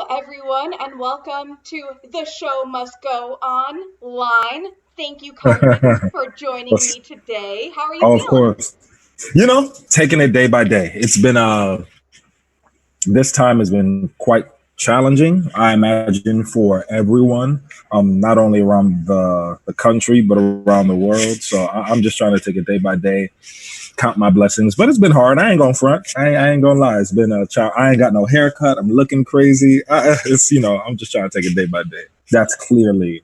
everyone, and welcome to the show must go on line. Thank you, Carvens, for joining me today. How are you Oh, of feeling? course. Taking it day by day. It's been this time has been quite challenging, I imagine, for everyone, not only around the country but around the world. So I'm just trying to take it day by day, count my blessings. But it's been hard. I ain't gonna front. I ain't gonna lie. It's been a child. I ain't got no haircut. I'm looking crazy. I'm just trying to take it day by day. That's clearly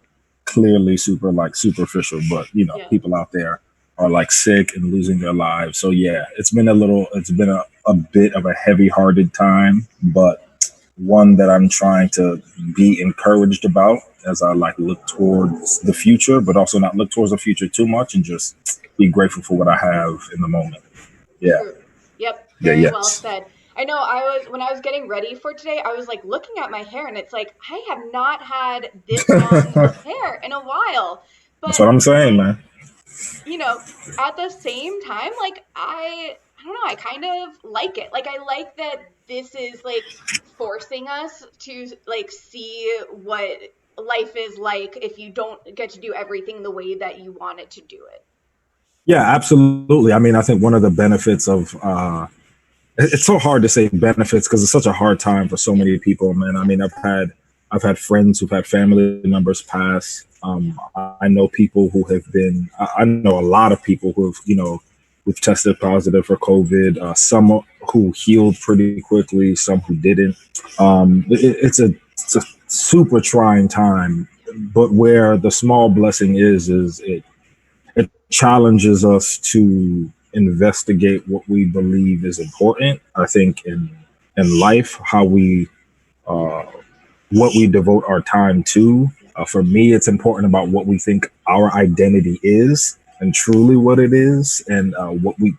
super like superficial, but Yeah. people out there are like sick and losing their lives. So yeah, it's been a bit of a heavy hearted time, but one that I'm trying to be encouraged about as I like look towards the future, but also not look towards the future too much and just be grateful for what I have in the moment. Yeah. True. Yep, Yeah. very well Yes. said. I know when I was getting ready for today, I was like looking at my hair and it's like I have not had this long of That's hair in a while. But what I'm saying, man. you know, at the same time, like I don't know, I kind of like it. Like I like that this is like forcing us to like see what life is like if you don't get to do everything the way that you wanted to do it. Yeah, absolutely. I mean, I think one of the benefits of it's so hard to say benefits because it's such a hard time for so Yeah. many people, man. I Yeah. mean, I've had friends who've had family members pass. I know people who have been. I know a lot of people who've tested positive for COVID. Some who healed pretty quickly, some who didn't. It's a super trying time, but where the small blessing is it challenges us to investigate what we believe is important. I think in life, how we uh, what we devote our time to. For me, it's important about what we think our identity is and truly what it is, and what we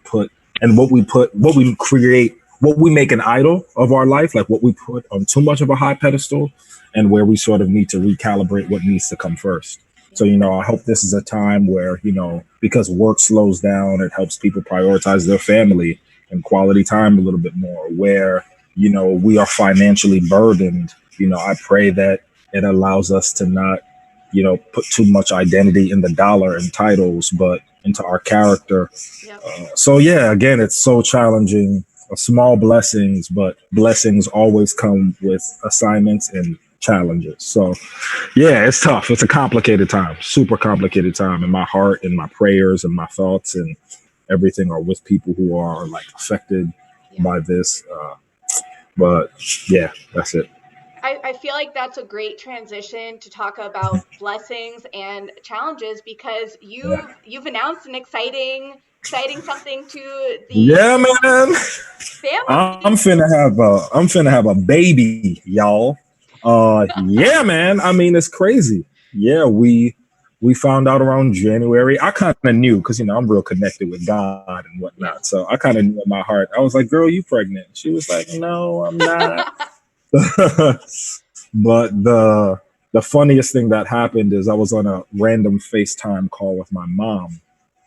create, what we make an idol of our life, like what we put on too much of a high pedestal, and where we sort of need to recalibrate what needs to come first. So, I hope this is a time where, because work slows down, it helps people prioritize their family and quality time a little bit more, where, we are financially burdened. I pray that it allows us to not, put too much identity in the dollar and titles, but into our character. Yep. So yeah, again, it's so challenging. Small blessings, but blessings always come with assignments and challenges. So yeah, it's tough. It's a complicated time, super complicated time. And my heart and my prayers and my thoughts and everything are with people who are like affected Yeah. by this. But yeah, that's it. I feel like that's a great transition to talk about blessings and challenges because Yeah, you've announced an exciting something to the yeah, man. I'm family. finna have a baby, y'all. Yeah, man. I mean, it's crazy. Yeah, we found out around January. I kind of knew because I'm real connected with God and Yeah. whatnot. So I kind of knew in my heart. I was like, "Girl, you pregnant?" She was like, "No, I'm not." But the funniest thing that happened is I was on a random FaceTime call with my mom,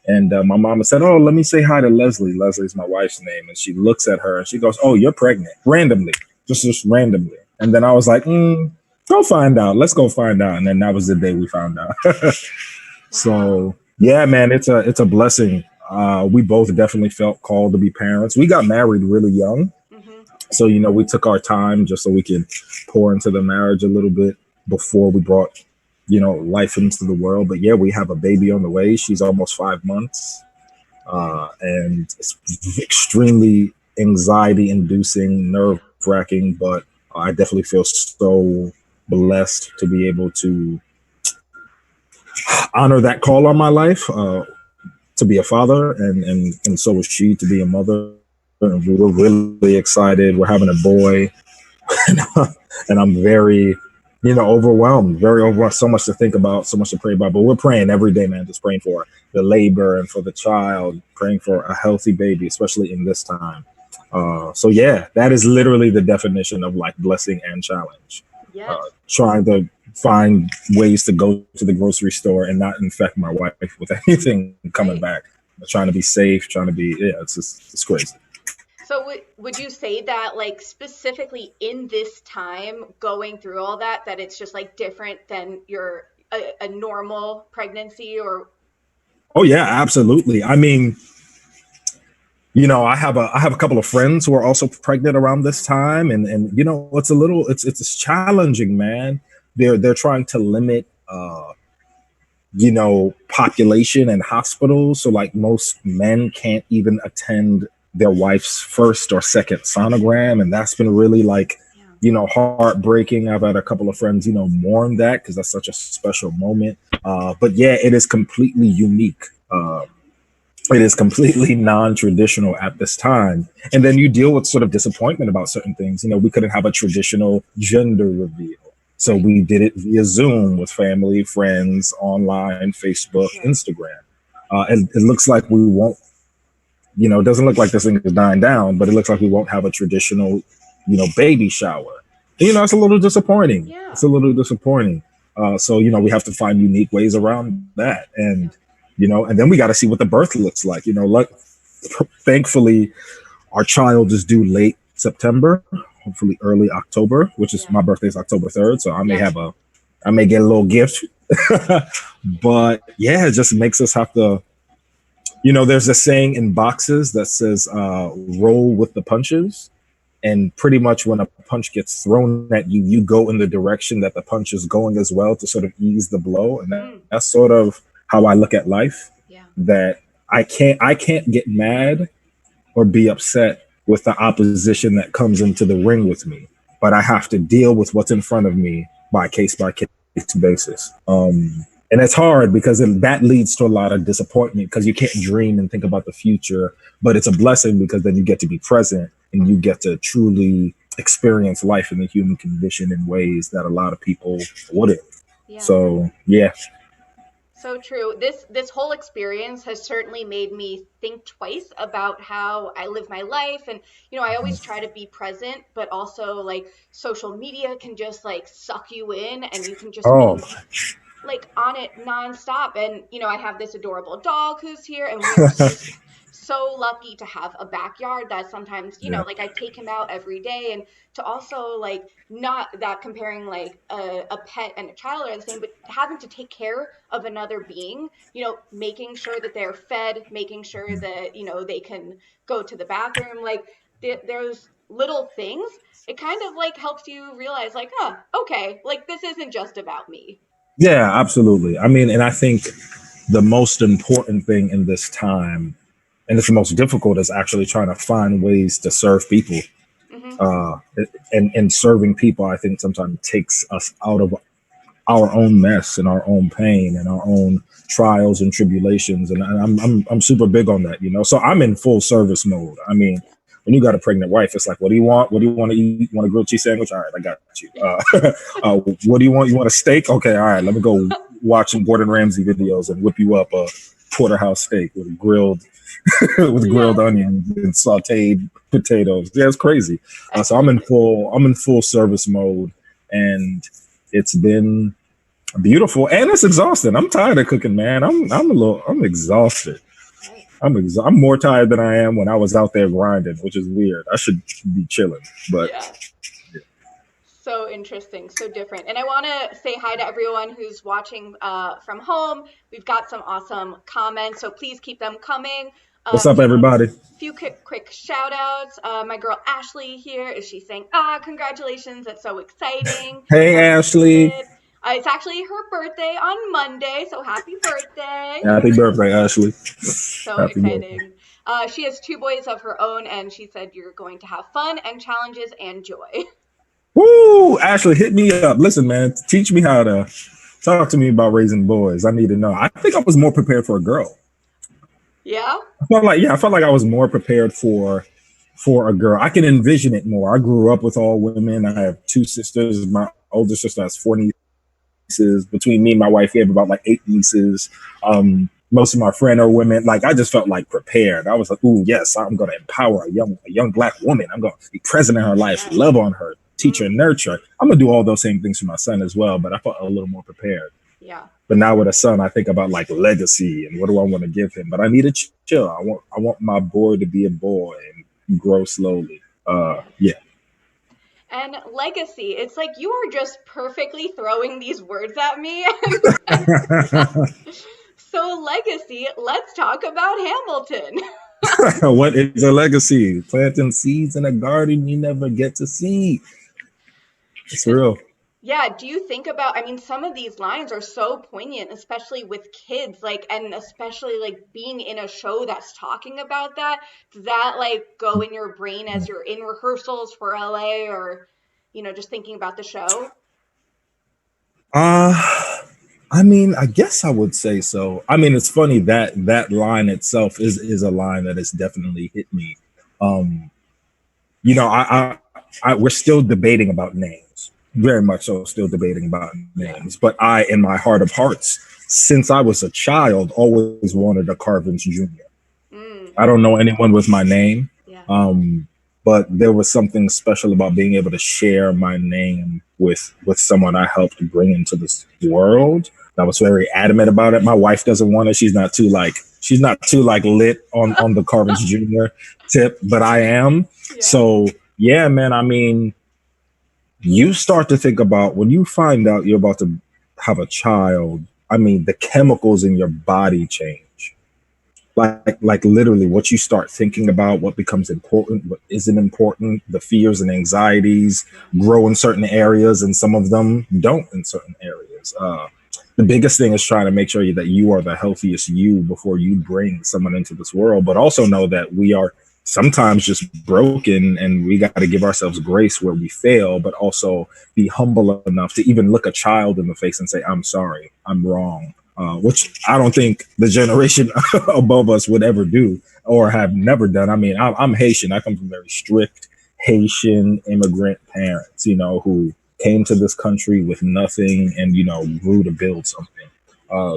and my mama said, "Oh, let me say hi to Leslie." Leslie's my wife's name, and she looks at her and she goes, "Oh, you're pregnant?" Randomly, just randomly. And then I was like, "Go find out. Let's go find out." And then that was the day we found out. Wow. So yeah, man, it's a blessing. We both definitely felt called to be parents. We got married really young, Hmm. so we took our time just so we could pour into the marriage a little bit before we brought life into the world. But yeah, we have a baby on the way. She's almost 5 months, and it's extremely anxiety inducing, nerve wracking. But I definitely feel so blessed to be able to honor that call on my life, to be a father, and so is she to be a mother. And we were really excited. We're having a boy, and I'm very, overwhelmed, very overwhelmed. So much to think about, so much to pray about. But we're praying every day, man. Just praying for the labor and for the child, praying for a healthy baby, especially in this time. So yeah, that is literally the definition of like blessing and challenge. Yes. Trying to find ways to go to the grocery store and not infect my wife with anything coming Right. back. Trying to be safe, trying to be, yeah, it's crazy. So would you say that like specifically in this time going through all that it's just like different than a normal pregnancy or Oh yeah, absolutely. I mean, I have a couple of friends who are also pregnant around this time, and it's challenging, man. They're trying to limit population and hospitals. So like most men can't even attend their wife's first or second sonogram. And that's been really like, yeah. heartbreaking. I've had a couple of friends, mourn that because that's such a special moment. But yeah, it is completely unique. It is completely non-traditional at this time. And then you deal with sort of disappointment about certain things. We couldn't have a traditional gender reveal. So Right. we did it via Zoom with family, friends, online, Facebook, Right. Instagram. And it looks like we won't, it doesn't look like this thing is dying down, but it looks like we won't have a traditional, baby shower. And, it's a little disappointing. Yeah. It's a little disappointing. So, we have to find unique ways around that. Yeah. And then we got to see what the birth looks like. Thankfully, our child is due late September, hopefully early October, which is Yeah. my birthday is October 3rd. So I may Yeah. I may get a little gift. But yeah, it just makes us have to, there's a saying in boxes that says, roll with the punches. And pretty much when a punch gets thrown at you, you go in the direction that the punch is going as well to sort of ease the blow. And Mm. that's sort of how I look at life. Yeah. That I can't get mad or be upset with the opposition that comes into the ring with me, but I have to deal with what's in front of me by case basis. And it's hard because that leads to a lot of disappointment because you can't dream and think about the future. But it's a blessing because then you get to be present and you get to truly experience life in the human condition in ways that a lot of people wouldn't. Yeah. So yeah. So true. This whole experience has certainly made me think twice about how I live my life. And I always try to be present, but also like social media can just like suck you in and you can just Oh, be like on it nonstop. And I have this adorable dog who's here, and we are just so lucky to have a backyard that sometimes, yeah. like I take him out every day. And to also like, not that comparing like a pet and a child are the same, but having to take care of another being, making sure that they're fed, making sure that, they can go to the bathroom, like there's little things. It kind of like helps you realize like, okay, like this isn't just about me. Yeah, absolutely. I mean, and I think the most important thing in this time, and it's the most difficult, is actually trying to find ways to serve people. Hmm. Uh, and serving people, I think sometimes takes us out of our own mess and our own pain and our own trials and tribulations. And I'm super big on that, So I'm in full service mode. I mean, when you got a pregnant wife, it's like, what do you want? What do you want to eat? You want a grilled cheese sandwich? All right, I got you. What do you want? You want a steak? Okay, all right, let me go watch some Gordon Ramsay videos and whip you up a porterhouse steak with grilled with Yeah. grilled onions and sautéed potatoes. Yeah, it's crazy. So I'm in full service mode, and it's been beautiful and it's exhausting. I'm tired of cooking, man. I'm exhausted. Right. I'm more tired than I am when I was out there grinding, which is weird. I should be chilling, but Yeah. So interesting, so different. And I want to say hi to everyone who's watching from home. We've got some awesome comments, so please keep them coming. what's A up, everybody? few quick shout outs. My girl Ashley here is she saying, congratulations, that's so exciting. Hey, Ashley. It's actually her birthday on Monday, so happy birthday. Happy birthday, Ashley. So Happy birthday. exciting. She has two boys of her own, and she said you're going to have fun and challenges and joy. Woo! Ashley, hit me up. Listen, man, teach me how to talk to me about raising boys. I need to know. I think I was more prepared for a girl. Yeah? I felt like I was more prepared for a girl. I can envision it more. I grew up with all women. I have two sisters. My older sister has four nieces. Between me and my wife, we have about like eight nieces. Most of my friends are women. Like I just felt like prepared. I was like, "Ooh, yes, I'm going to empower a young black woman. I'm going to be present in her life, Yes. love on her, teach her, nurture. I'm going to do all those same things for my son as well." But I felt a little more prepared. Yeah. But now with a son, I think about like legacy and what do I want to give him. But I need to chill. I want my boy to be a boy, and grow slowly. Yeah. Yeah. And legacy, it's like you are just perfectly throwing these words at me. So, legacy, let's talk about Hamilton. What is a legacy? Planting seeds in a garden you never get to see. It's Just, real. yeah, do you think about, I mean, some of these lines are so poignant, especially with kids, like, and especially like being in a show that's talking about that. Does that like go in your brain as you're in rehearsals for LA or, just thinking about the show? Uh I mean, I guess I would say so. I mean, it's funny that that line itself is a line that has definitely hit me. Um, we're still debating about names, very much so, still debating about Yeah. names. But I, in my heart of hearts, since I was a child, always wanted a Carvens Jr. Mm, I don't know anyone with my name, yeah. um, but there was something special about being able to share my name with someone I helped bring into this world. I was very adamant about it. My wife doesn't want it. She's not too like lit on the Carvens Jr. tip, but I am. Yeah. So yeah, man. I mean, you start to think about when you find out you're about to have a child. I mean, the chemicals in your body change, like literally what you start thinking about, what becomes important, what isn't important, the fears and anxieties Yeah. grow in certain areas and some of them don't in certain areas. The biggest thing is trying to make sure that you are the healthiest you before you bring someone into this world, but also know that we are sometimes just broken and we got to give ourselves grace where we fail, but also be humble enough to even look a child in the face and say, I'm sorry, I'm wrong. Which I don't think the generation above us would ever do or have never done. I mean, I'm Haitian. I come from very strict Haitian immigrant parents, who came to this country with nothing and, grew to build something.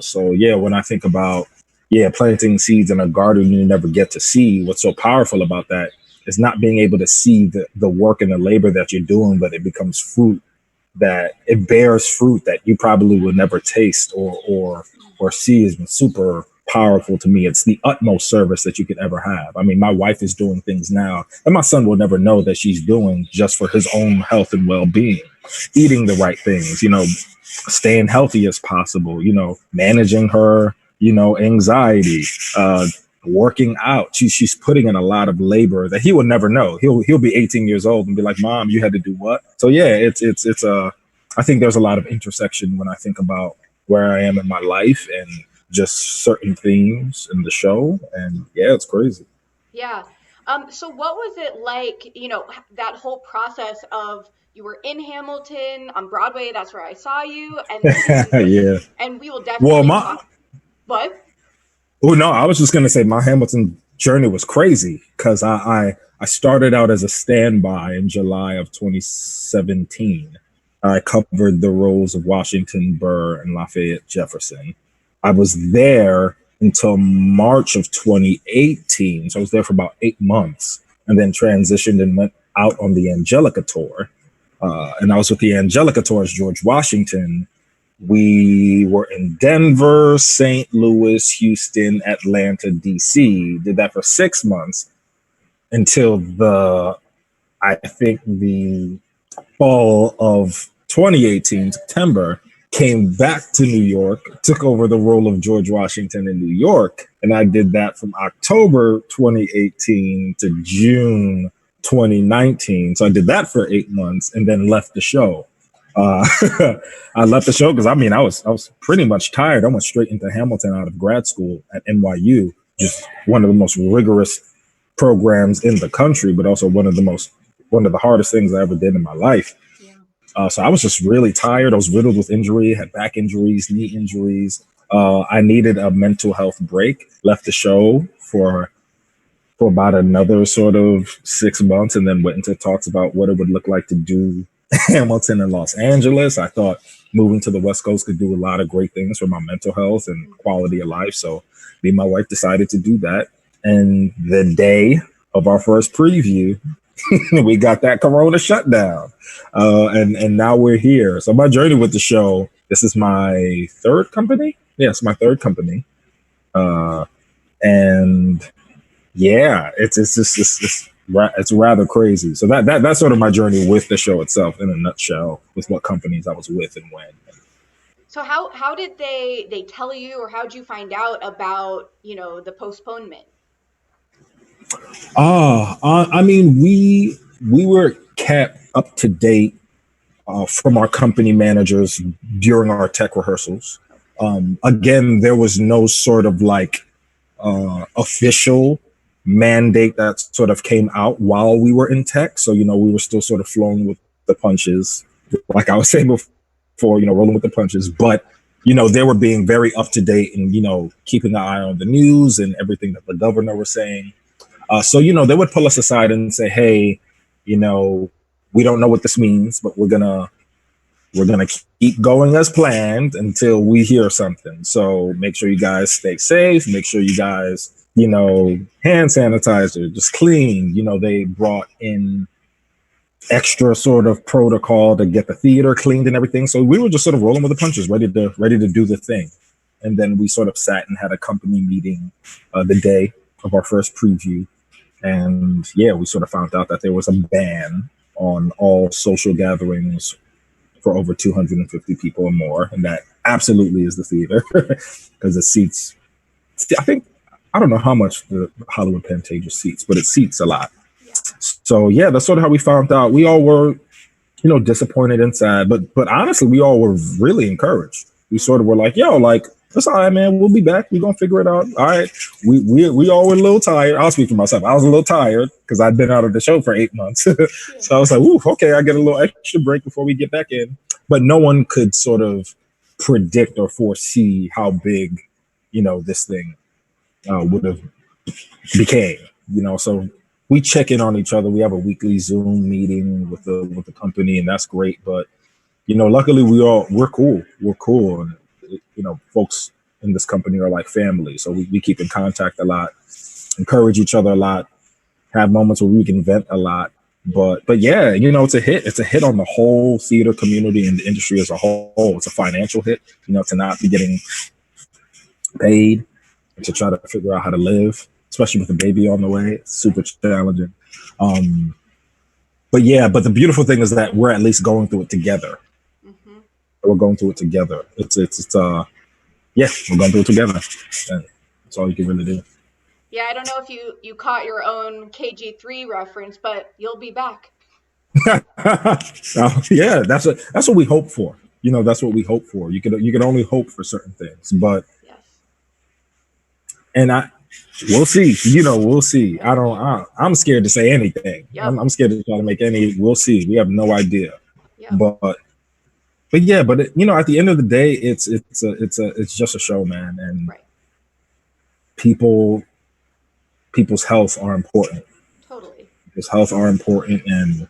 So, yeah, when I think about, yeah, planting seeds in a garden you never get to see, what's so powerful about that is not being able to see the work and the labor that you're doing, but it becomes fruit that it bears fruit that you probably would never taste or see is super powerful to me. It's the utmost service that you could ever have. I mean, my wife is doing things now and my son will never know that she's doing just for his own health and well-being, eating the right things, staying healthy as possible, managing her, anxiety, working out. She's putting in a lot of labor that he will never know. He'll be 18 years old and be like, "Mom, you had to do what?" So yeah, it's a. I think there's a lot of intersection when I think about where I am in my life and just certain themes in the show. And yeah, it's crazy. Yeah. So what was it like, that whole process of you were in Hamilton on Broadway, that's where I saw you, and then Yeah. and we will Well, definitely my talk. What? Oh no, I was just gonna say my Hamilton journey was crazy because I started out as a standby in July of 2017. I covered the roles of Washington Burr and Lafayette Jefferson. I was there until March of 2018, so I was there for about 8 months, and then transitioned and went out on the Angelica tour. And I was with the Angelica tour as George Washington. We were in Denver, St. Louis, Houston, Atlanta, DC. Did that for 6 months until I think the fall of 2018, September, came back to New York, took over the role of George Washington in New York. And I did that from October 2018 to June 2019. So I did that for 8 months and then left the show. Uh, I left the show because I was pretty much tired. I went straight into Hamilton out of grad school at NYU, just one of the most rigorous programs in the country, but also one of the hardest things I ever did in my life. Yeah. So I was just really tired. I was riddled with injury, had back injuries, knee injuries. I needed a mental health break. Left the show for about another sort of 6 months, and then went into talks about what it would look like to do Hamilton and Los Angeles. I thought moving to the West Coast could do a lot of great things for my mental health and quality of life. So me and my wife decided to do that. And the day of our first preview, we got that Corona shutdown, and now we're here. So my journey with the show. This is my third company. Yes, my third company, and yeah, it's just It's rather crazy. So that's sort of my journey with the show itself in a nutshell, with what companies I was with and when. So how did they tell you, or how did you find out about, the postponement? I mean, we were kept up to date from our company managers during our tech rehearsals. Again, there was no sort of like official mandate that sort of came out while we were in tech. So, we were still sort of flowing with the punches, like I was saying before, rolling with the punches. But, they were being very up to date and, keeping an eye on the news and everything that the governor was saying. So, they would pull us aside and say, hey, we don't know what this means, but we're gonna keep going as planned until we hear something. So make sure you guys stay safe. Make sure you guys, hand sanitizer, just clean. They brought in extra sort of protocol to get the theater cleaned and everything. So we were just sort of rolling with the punches, ready to do the thing. And then we sort of sat and had a company meeting the day of our first preview. And yeah, we sort of found out that there was a ban on all social gatherings for over 250 people or more. And that absolutely is the theater because it seats, I don't know how much the Hollywood Pantages seats, but it seats a lot. Yeah. So yeah, that's sort of how we found out. We all were, disappointed and sad, but honestly, we all were really encouraged. We sort of were like, yo, like, that's all right, man. We'll be back. We're going to figure it out. All right. We all were a little tired. I'll speak for myself. I was a little tired because I'd been out of the show for 8 months. So I was like, ooh, okay, I get a little extra break before we get back in. But no one could sort of predict or foresee how big, this thing would have became, so we check in on each other. We have a weekly Zoom meeting with the company, and that's great. But, luckily we're cool. We're cool. And, folks in this company are like family. So we keep in contact a lot, encourage each other a lot, have moments where we can vent a lot. But yeah, it's a hit. It's a hit on the whole theater community and the industry as a whole. It's a financial hit, to not be getting paid and to try to figure out how to live, especially with a baby on the way. It's super challenging. But the beautiful thing is that we're at least going through it together. Mm-hmm. We're going through it together. We're going through it together. And that's all you can really do. Yeah, I don't know if you caught your own KG3 reference, but you'll be back. Yeah, that's what we hope for. That's what we hope for. You can only hope for certain things, but yes. And we'll see. We'll see. I'm scared to say anything. Yep. I'm scared to try to make any. We'll see. We have no idea. Yep. But at the end of the day, it's just a show, man, and right. People's health are important. Totally. People's health are important, and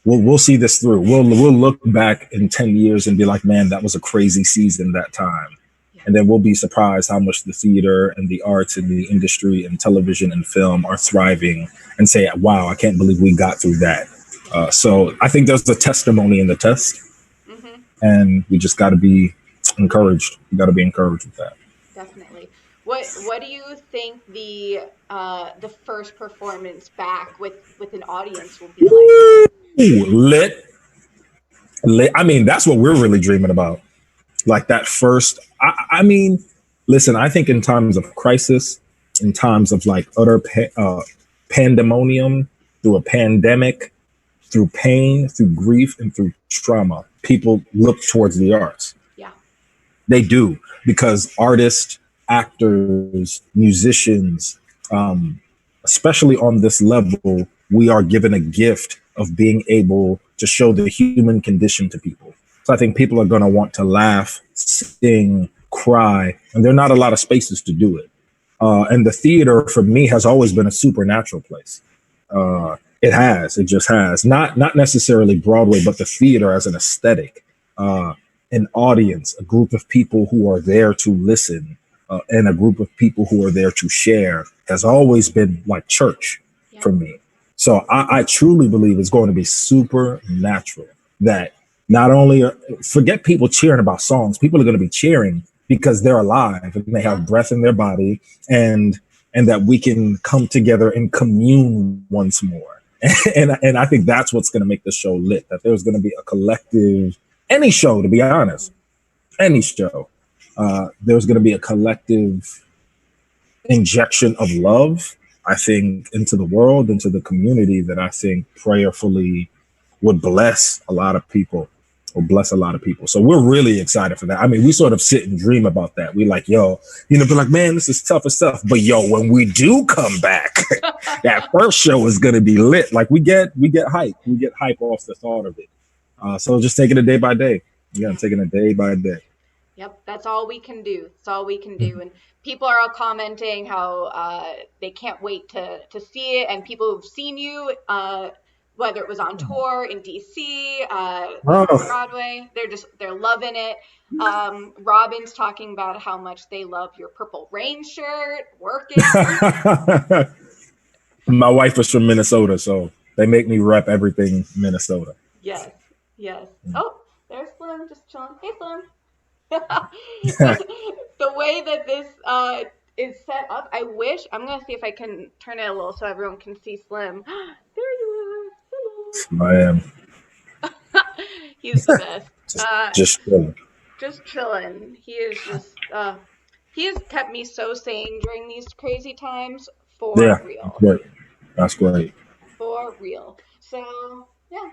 we'll see this through. We'll look back in 10 years and be like, man, that was a crazy season that time. Yeah. And then we'll be surprised how much the theater and the arts and the industry and television and film are thriving, and say, wow, I can't believe we got through that. So I think there's a testimony in the test, mm-hmm. and we just got to be encouraged. We got to be encouraged with that. Definitely. What do you think the first performance back with an audience will be like? Ooh, lit. I mean, that's what we're really dreaming about. Like that first. I mean, listen. I think in times of crisis, in times of like utter pandemonium, through a pandemic, through pain, through grief, and through trauma, people look towards the arts. Yeah, they do, because artists, actors, musicians, especially on this level, we are given a gift of being able to show the human condition to people. So I think people are going to want to laugh, sing, cry, and there are not a lot of spaces to do it. And the theater, for me, has always been a supernatural place. It just has. Not necessarily Broadway, but the theater as an aesthetic, an audience, a group of people who are there to listen, and a group of people who are there to share, has always been like church for me. So I truly believe it's going to be supernatural, that not only forget people cheering about songs, people are going to be cheering because they're alive and they have breath in their body, and and that we can come together and commune once more. And I think that's what's going to make the show lit, that there's going to be a collective, any show, to be honest, any show, there's going to be a collective injection of love, I think, into the world, into the community, that I think prayerfully would bless a lot of people, or bless a lot of people. So we're really excited for that. I mean, we sort of sit and dream about that. We like, yo, be like, man, this is tough as stuff. But yo, when we do come back, that first show is going to be lit. Like we get hype. We get hype off the thought of it. So just taking it day by day. Yeah, I'm taking it day by day. Yep, that's all we can do. That's all we can do. And people are all commenting how they can't wait to see it. And people who've seen you, whether it was on tour in DC, Broadway, they're loving it. Robin's talking about how much they love your Purple Rain shirt, working. My wife is from Minnesota, so they make me rep everything Minnesota. Yes. Oh, there's Slim, just chilling. Hey, Slim. The way that this is set up, I wish, I'm going to see if I can turn it a little so everyone can see Slim. There you are. Hello. I am. He's the best. Just chilling. Just chilling. He is just, he has kept me so sane during these crazy times, for real. Great. That's great. For real. So, yeah.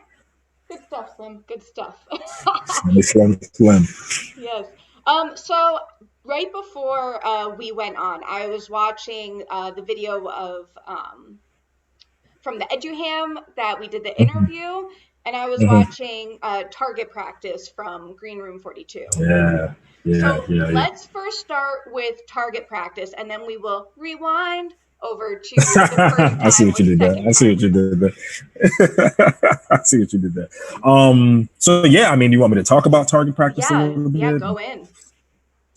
Good stuff, Slim. Good stuff. Slim. Yes. So right before we went on, I was watching the video of from the EduHam that we did the interview, and I was watching target practice from Green Room 42. Yeah. Let's first start with target practice, and then we will rewind over to the first time. I see what you did there. So yeah, I mean, you want me to talk about target practice a little bit? Yeah, go in.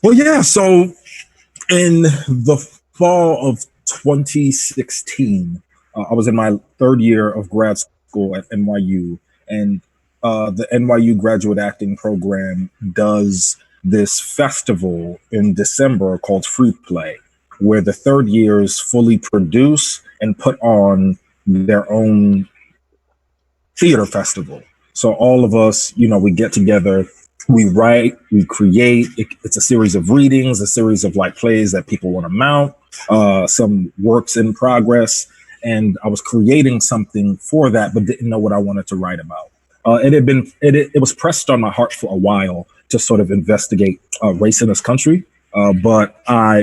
Well, yeah. So in the fall of 2016, I was in my third year of grad school at NYU, and the NYU graduate acting program does this festival in December called Free Play, where the third years fully produce and put on their own theater festival. So all of us, we get together, we write, we create. It's a series of readings, a series of like plays that people want to mount, some works in progress. And I was creating something for that, but didn't know what I wanted to write about. It was pressed on my heart for a while to sort of investigate race in this country. But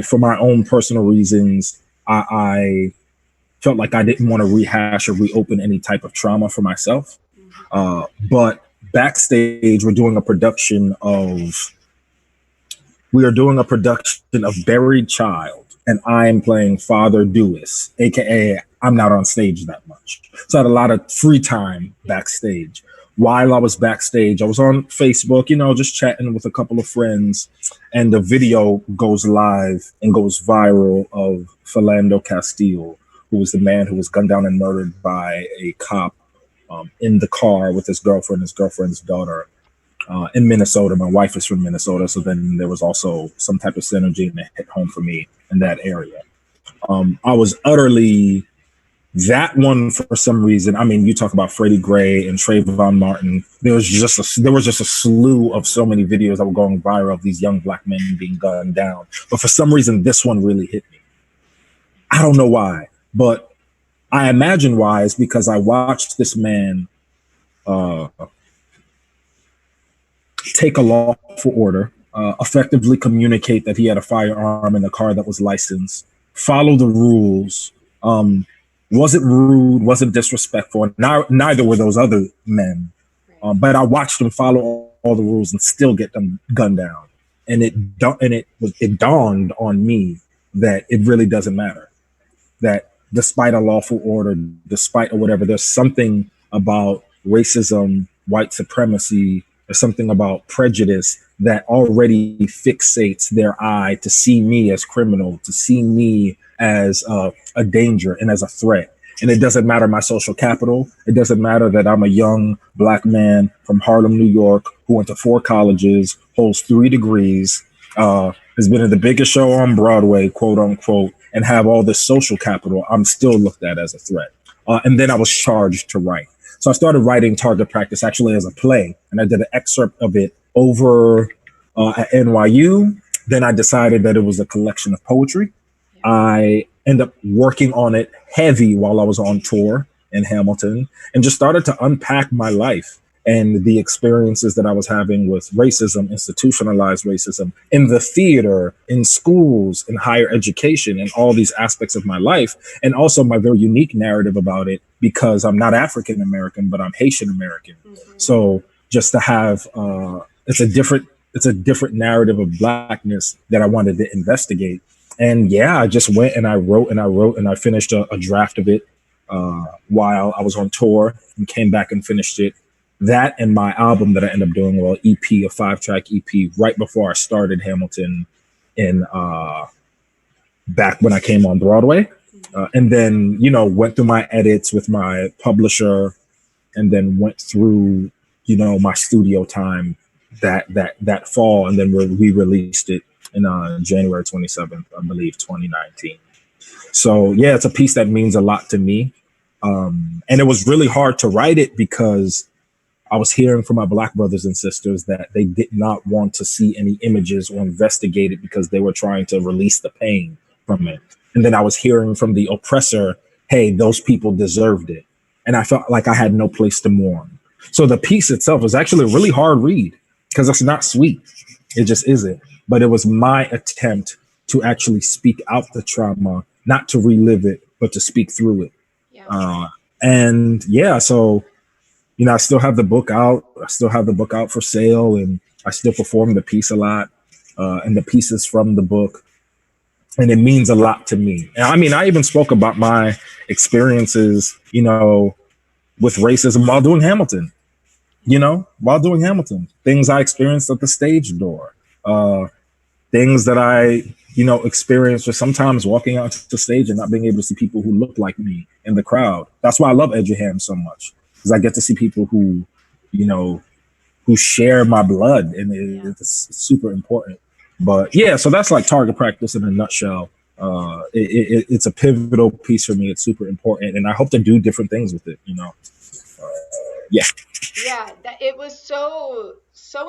for my own personal reasons, I felt like I didn't want to rehash or reopen any type of trauma for myself. But backstage, we are doing a production of Buried Child, and I am playing Father Dewis, aka I'm not on stage that much. So I had a lot of free time backstage. While I was backstage, I was on Facebook, just chatting with a couple of friends, and the video goes live and goes viral of Philando Castile, who was the man who was gunned down and murdered by a cop in the car with his girlfriend's daughter in Minnesota. My wife is from Minnesota, so then there was also some type of synergy, and it hit home for me in that area. I was utterly... That one, for some reason, I mean, you talk about Freddie Gray and Trayvon Martin. There was just a slew of so many videos that were going viral of these young Black men being gunned down. But for some reason, this one really hit me. I don't know why, but I imagine why is because I watched this man take a lawful order, effectively communicate that he had a firearm in a car that was licensed, follow the rules, wasn't rude, wasn't disrespectful, and neither were those other men. But I watched them follow all the rules and still get them gunned down. And it dawned on me that it really doesn't matter. That despite a lawful order, despite or whatever, there's something about racism, white supremacy, or something about prejudice that already fixates their eye to see me as criminal, to see me as a danger and as a threat. And it doesn't matter my social capital. It doesn't matter that I'm a young Black man from Harlem, New York, who went to 4 colleges, holds 3 degrees, has been in the biggest show on Broadway, quote unquote, and have all this social capital, I'm still looked at as a threat. And then I was charged to write. So I started writing Target Practice actually as a play, and I did an excerpt of it over at NYU. Then I decided that it was a collection of poetry. I ended up working on it heavy while I was on tour in Hamilton, and just started to unpack my life and the experiences that I was having with racism, institutionalized racism in the theater, in schools, in higher education, and all these aspects of my life. And also my very unique narrative about it, because I'm not African American, but I'm Haitian American. So just to have, it's a different narrative of Blackness that I wanted to investigate. And yeah, I just went and I wrote and I finished a draft of it while I was on tour, and came back and finished it. That and my album that I ended up doing, well, EP, a 5-track EP, right before I started Hamilton in back when I came on Broadway. And then, you know, went through my edits with my publisher, and then went through, you know, my studio time that fall, and then we released it in January 27th, I believe, 2019. So yeah, it's a piece that means a lot to me. And it was really hard to write it because I was hearing from my Black brothers and sisters that they did not want to see any images or investigate it because they were trying to release the pain from it. And then I was hearing from the oppressor, hey, those people deserved it. And I felt like I had no place to mourn. So the piece itself was actually a really hard read because it's not sweet. It just isn't. But it was my attempt to actually speak out the trauma, not to relive it, but to speak through it. And yeah, so, you know, I still have the book out. I still have the book out for sale, and I still perform the piece a lot, and the pieces from the book. And it means a lot to me. And I mean, I even spoke about my experiences, you know, with racism while doing Hamilton, things I experienced at the stage door, things that I, you know, experienced just sometimes walking out to the stage and not being able to see people who look like me in the crowd. That's why I love Edgeham so much, because I get to see people who, you know, who share my blood, and it's super important. But yeah, so that's like Target Practice in a nutshell. It's a pivotal piece for me. It's super important, and I hope to do different things with it, you know. Yeah. Yeah, it was so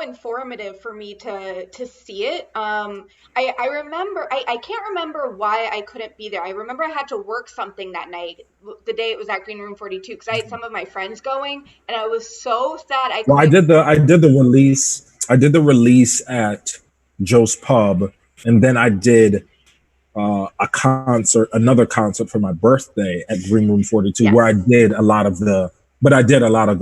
informative for me to see it. I remember, I can't remember why I couldn't be there. I remember I had to work something that night, the day it was at Green Room 42, because I had some of my friends going, and I was so sad. I did the release. I did the release at Joe's Pub, and then I did another concert for my birthday at Green Room 42, where I did a lot of the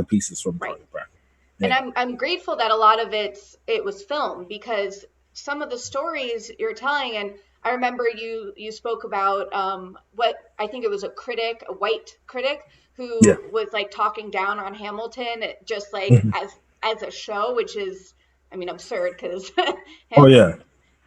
pieces from Target Practice. Yeah. And I'm grateful that a lot of it was filmed, because some of the stories you're telling, and I remember you spoke about what I think it was a white critic who was like talking down on Hamilton, just like as a show, which is, I mean, absurd, because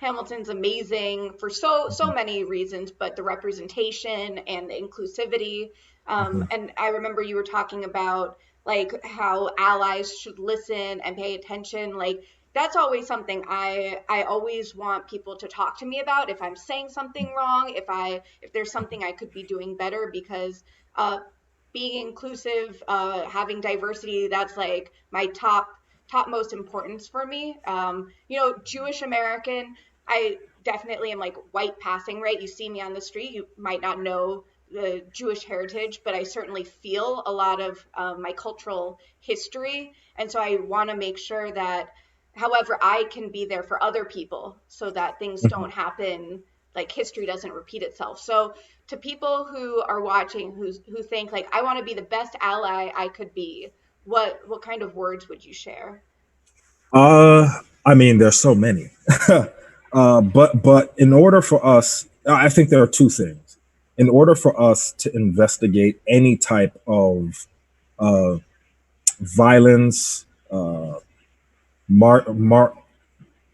Hamilton's amazing for so many reasons, but the representation and the inclusivity. And I remember you were talking about like how allies should listen and pay attention. Like, that's always something I always want people to talk to me about if I'm saying something wrong, if there's something I could be doing better, because being inclusive, having diversity, that's like my topmost importance for me. You know, Jewish American, I definitely am like white passing, right? You see me on the street, you might not know the Jewish heritage, but I certainly feel a lot of my cultural history. And so I want to make sure that however I can be there for other people, so that things don't happen, like history doesn't repeat itself. So to people who are watching, who think like, I want to be the best ally I could be, what kind of words would you share? I mean, there's so many. But in order for us, I think there are two things. In order for us to investigate any type of violence,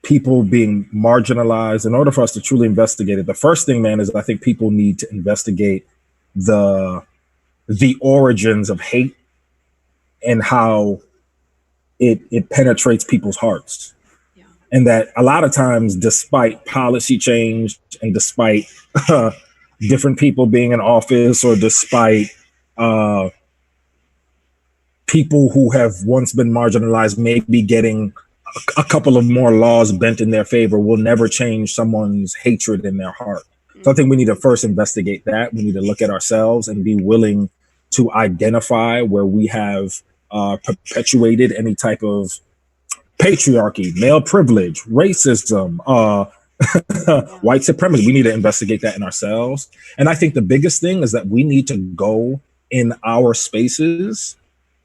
people being marginalized, in order for us to truly investigate it, the first thing, man, is I think people need to investigate the origins of hate and how it penetrates people's hearts. And that a lot of times, despite policy change and despite different people being in office, or despite uh, people who have once been marginalized maybe getting a couple of more laws bent in their favor will never change someone's hatred in their heart. So I think we need to first investigate that. We need to look at ourselves and be willing to identify where we have perpetuated any type of patriarchy, male privilege, racism, white supremacy. We need to investigate that in ourselves. And I think the biggest thing is that we need to go in our spaces.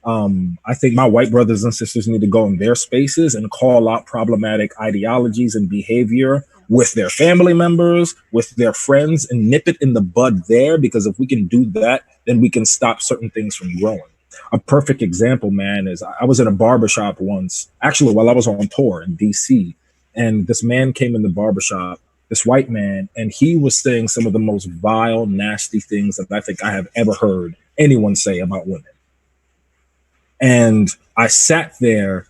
I think my white brothers and sisters need to go in their spaces and call out problematic ideologies and behavior with their family members, with their friends, and nip it in the bud there. Because if we can do that, then we can stop certain things from growing. A perfect example, man, is I was in a barbershop once, actually, while I was on tour in DC. And this man came in the barbershop, this white man, and he was saying some of the most vile, nasty things that I think I have ever heard anyone say about women. And I sat there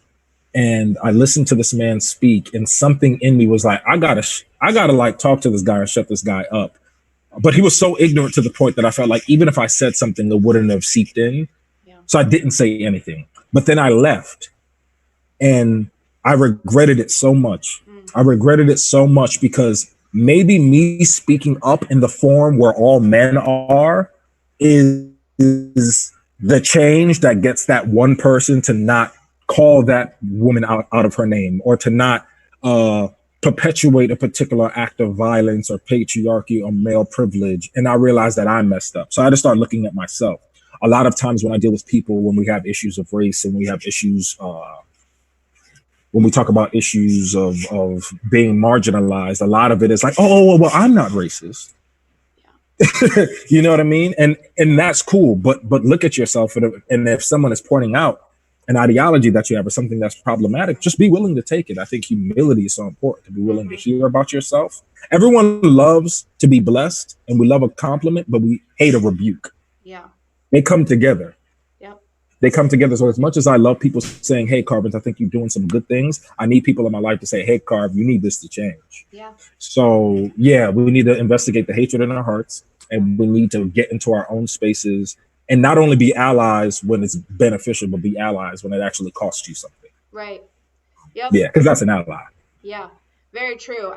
and I listened to this man speak, and something in me was like, I gotta like talk to this guy and shut this guy up. But he was so ignorant to the point that I felt like even if I said something, it wouldn't have seeped in. So I didn't say anything. But then I left, and I regretted it so much. I regretted it so much because maybe me speaking up in the form where all men are is the change that gets that one person to not call that woman out of her name, or to not perpetuate a particular act of violence or patriarchy or male privilege. And I realized that I messed up. So I had to start looking at myself. A lot of times when I deal with people, when we have issues of race and we have issues, when we talk about issues of being marginalized, a lot of it is like, oh, well, I'm not racist. Yeah. You know what I mean? And that's cool. But look at yourself. And if someone is pointing out an ideology that you have or something that's problematic, just be willing to take it. I think humility is so important, to be willing to hear about yourself. Everyone loves to be blessed, and we love a compliment, but we hate a rebuke. Yeah. They come together. Yep. They come together. So as much as I love people saying, hey, Carvens, I think you're doing some good things, I need people in my life to say, hey, Carv, you need this to change. Yeah. So, yeah, we need to investigate the hatred in our hearts, and we need to get into our own spaces and not only be allies when it's beneficial, but be allies when it actually costs you something. Right. Yep. Yeah, because that's an ally. Yeah, very true.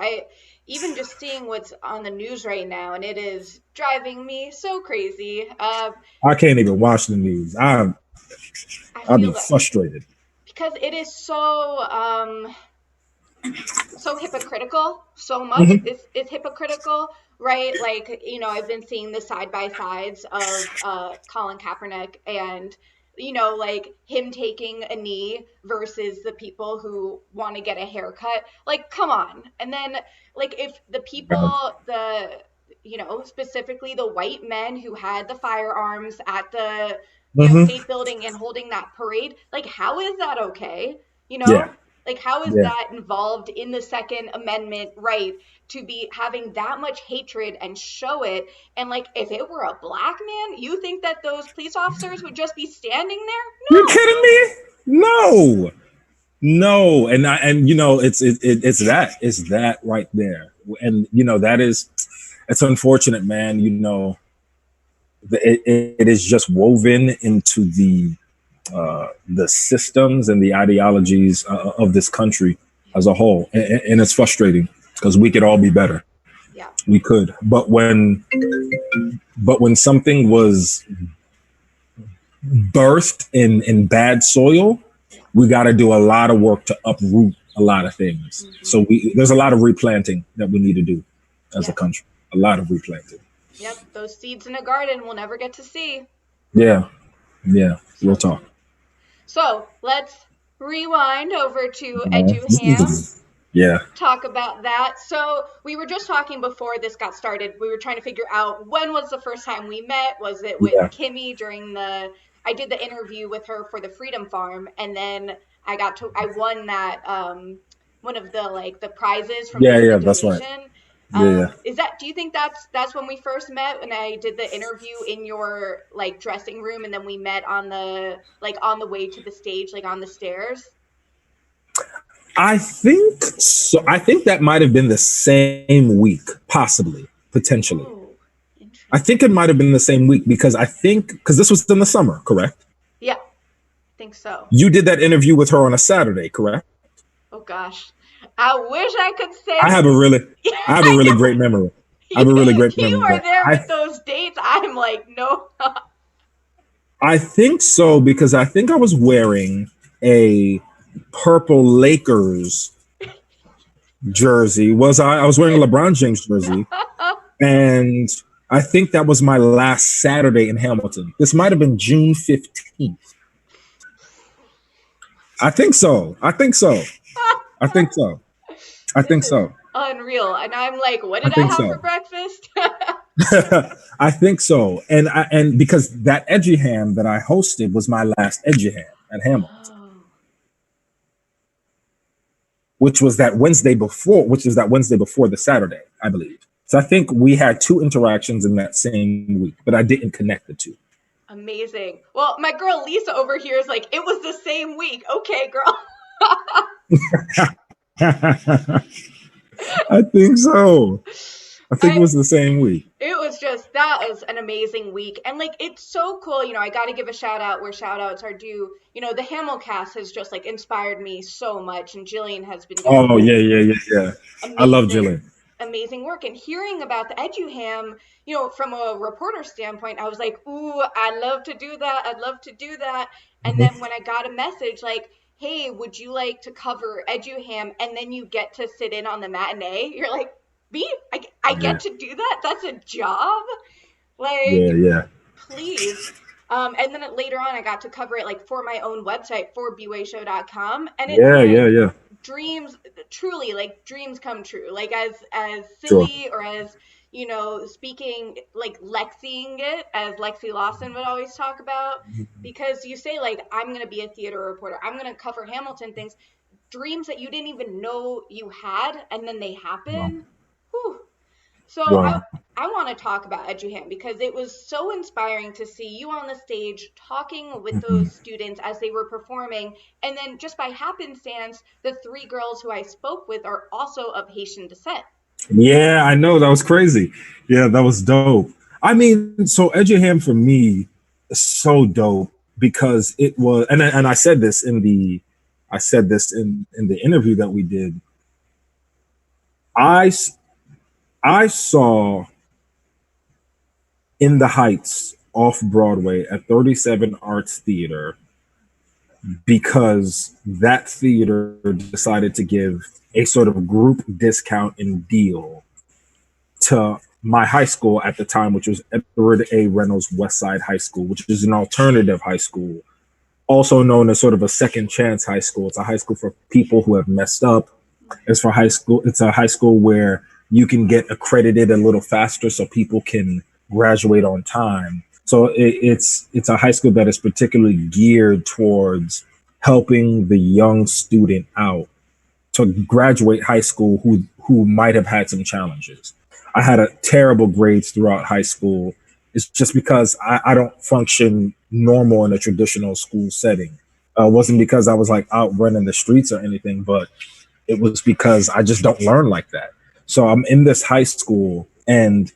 Even just seeing what's on the news right now, and it is driving me so crazy. I can't even watch the news. I'll be frustrated because it is so hypocritical. So much it's hypocritical, right? Like, I've been seeing the side by sides of Colin Kaepernick and like him taking a knee versus the people who want to get a haircut. Like, come on. And then, like, if the people, specifically the white men who had the firearms at the state building and holding that parade, like, how is that okay? Yeah. Like, how is that involved in the Second Amendment right to be having that much hatred and show it? And, like, if it were a black man, you think that those police officers would just be standing there? No. You're kidding me? No. And it's that right there. And, it's unfortunate, man. It is just woven into the systems and the ideologies of this country as a whole, and it's frustrating because we could all be better. Yeah, we could. But when something was birthed in bad soil, we got to do a lot of work to uproot a lot of things. So there's a lot of replanting that we need to do as a country. A lot of replanting. Yep, those seeds in a garden we'll never get to see. Yeah, we'll talk. So let's rewind over to EduHam. Yeah. Talk about that. So we were just talking before this got started. We were trying to figure out when was the first time we met. Was it with Kimmy I did the interview with her for the Freedom Farm, and then I won that one of the prizes from the that's right. Do you think that's when we first met, when I did the interview in your dressing room, and then we met on the way to the stage, on the stairs? I think so. I think that might have been the same week, possibly, potentially. Ooh, I think it might have been the same week because because this was in the summer, correct? Yeah, I think so. You did that interview with her on a Saturday, correct? Oh gosh. I wish I could I say have a really, I have a I really know great memory. I have a really great you memory. are there with those dates. I'm like, no. I think so because I think I was wearing a purple Lakers jersey. Was I? I was wearing a LeBron James jersey, and I think that was my last Saturday in Hamilton. This might have been June 15th. I think so. I think so. I think so. I This think is so. unreal. And I'm like, what I did I think have for so. breakfast? I think so. And because that Edgy Ham that I hosted was my last Edgy Ham at Hamilton, Oh, which is that Wednesday before the Saturday, I believe. So I think we had two interactions in that same week, but I didn't connect the two. amazing. Well, my girl Lisa over here is like, it was the same week. Okay, girl. I think so. I think it I was the same week. It was just, that was an amazing week. And like, it's so cool. I got to give a shout out where shout outs are due. The Hamilcast has just like inspired me so much. And Jillian has been doing Oh yeah, this yeah, yeah, yeah. I love amazing, Jillian. amazing work. And hearing about the EduHam, from a reporter standpoint, I was like, ooh, I'd love to do that. I'd love to do that. And then when I got a message like, hey, would you like to cover EduHam? And then you get to sit in on the matinee. You're like, me? I Yeah, get to do that? That's a job? yeah, Like, yeah, please. And then later on, I got to cover it like for my own website for bwaySHO.com. And it's yeah, like yeah, yeah. dreams, truly like dreams come true. Like as Sure. silly or as, speaking, like Lexiing it, as Lexi Lawson would always talk about, because you say like, I'm going to be a theater reporter. I'm going to cover Hamilton things, dreams that you didn't even know you had, and then they Wow. happen. Whew. So Wow. I want to talk about EduHam because it was so inspiring to see you on the stage talking with Mhm. those students as they were performing. And then just by happenstance, the three girls who I spoke with are also of Haitian descent. Yeah, I know that was crazy. Yeah, that was dope. I mean, so Edgeham for me is so dope because it was, and I said this in the interview that we did. I I saw In the Heights off Broadway at 37 Arts Theater because that theater decided to give a sort of group discount and deal to my high school at the time, which was Edward A. Reynolds West Side High School, which is an alternative high school, also known as sort of a second chance high school. It's a high school for people who have messed up. It's a high school where you can get accredited a little faster so people can graduate on time. So it's a high school that is particularly geared towards helping the young student out to graduate high school who might have had some challenges. I had a terrible grades throughout high school. It's just because I don't function normal in a traditional school setting. It wasn't because I was like out running the streets or anything, but it was because I just don't learn like that. So I'm in this high school, and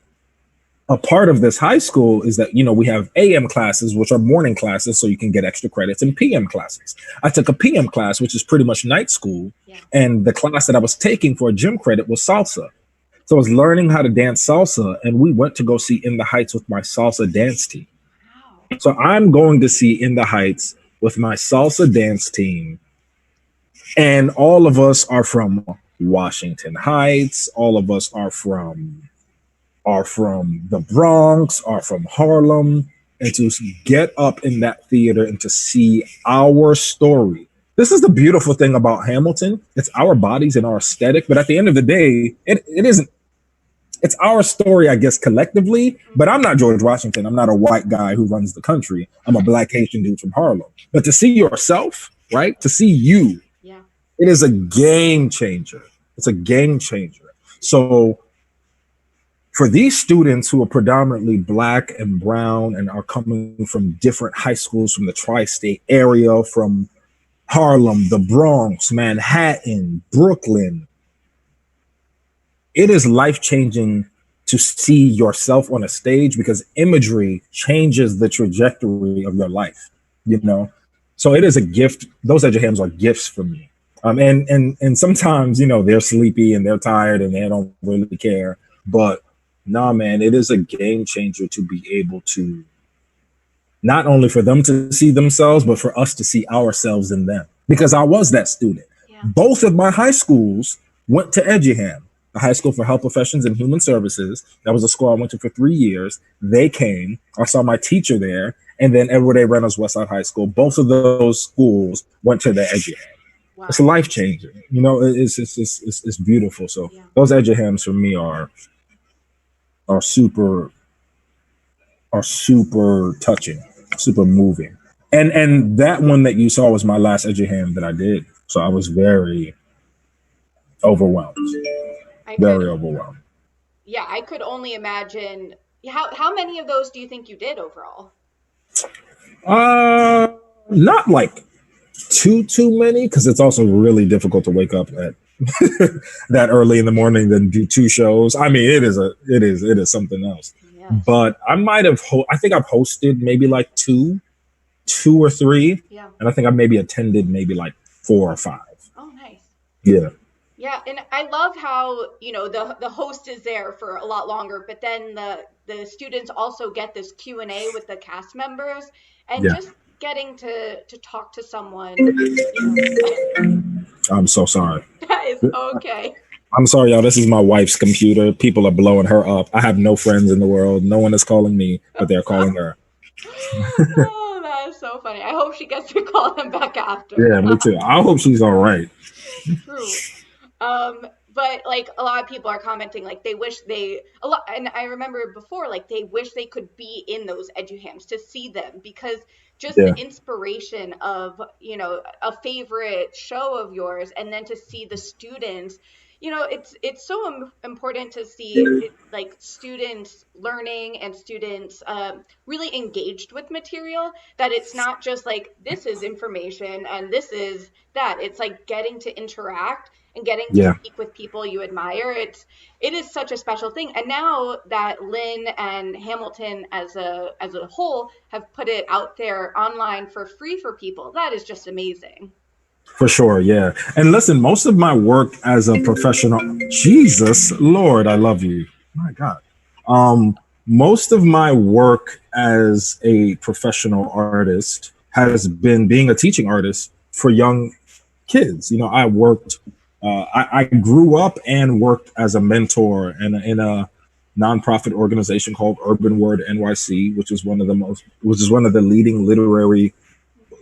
a part of this high school is that, we have AM classes, which are morning classes, so you can get extra credits, and PM classes. I took a PM class, which is pretty much night school. Yeah. And the class that I was taking for a gym credit was salsa. So I was learning how to dance salsa, and we went to go see In the Heights with my salsa dance team. Wow. So I'm going to see In the Heights with my salsa dance team. And all of us are from Washington Heights. All of us are from the Bronx, are from Harlem, and to get up in that theater and to see our story. This is the beautiful thing about Hamilton. It's our bodies and our aesthetic, but at the end of the day, it isn't. It's our story, I guess, collectively. But I'm not George Washington. I'm not a white guy who runs the country. I'm a black Haitian dude from Harlem. But to see yourself, right? To see you, Yeah. it is a game changer. It's a game changer. So for these students who are predominantly black and brown and are coming from different high schools from the tri-state area, from Harlem, the Bronx, Manhattan, Brooklyn, it is life-changing to see yourself on a stage, because imagery changes the trajectory of your life, you know? So it is a gift. Those EduHams are gifts for me. And sometimes, you know, they're sleepy and they're tired and they don't really care. But nah, man, it is a game changer to be able to, not only for them to see themselves, but for us to see ourselves in them. Because I was that student. Yeah. Both of my high schools went to EduHam, the High School for Health Professions and Human Services. That was a school I went to for 3 years. They came. I saw my teacher there. And then Edward A. Reynolds Westside High School. Both of those schools went to the EduHam. Wow. It's life changing. You know, it's beautiful. So yeah. Those EduHams for me are super touching, super moving. And that one that you saw was my last EduHam that I did. So I was very overwhelmed. Overwhelmed. Yeah, I could only imagine. How many of those do you think you did overall? Not like too many, because it's also really difficult to wake up at that early in the morning then do 2 shows. I mean, it is something else. Yes. But I might have. I think I've hosted maybe like two or 3. Yeah. And I think I maybe attended maybe like 4 or 5. Oh, nice. Yeah. Yeah, and I love how, you know, the host is there for a lot longer, but then the students also get this Q&A with the cast members, and just getting to talk to someone. You know. I'm so sorry. That is okay. I'm sorry, y'all. This is my wife's computer. People are blowing her up. I have no friends in the world. No one is calling me, but they're calling her. Oh, that is so funny. I hope she gets to call them back after. Yeah, me too. I hope she's all right. True. But like a lot of people are commenting, like they wish and I remember before, like they wish they could be in those EduHams to see them, because just the inspiration of, you know, a favorite show of yours, and then to see the students, you know, it's so important to see like students learning and students really engaged with material, that it's not just like this is information and this is that. It's like getting to interact and getting to speak with people you admire. It is such a special thing. And now that Lynn and Hamilton as a whole have put it out there online for free for people, that is just amazing. For sure, yeah. And listen, most of my work as a professional, Jesus Lord, I love you. My God. Most of my work as a professional artist has been being a teaching artist for young kids. You know, I worked, I grew up and worked as a mentor in a nonprofit organization called Urban Word NYC, which is one of the leading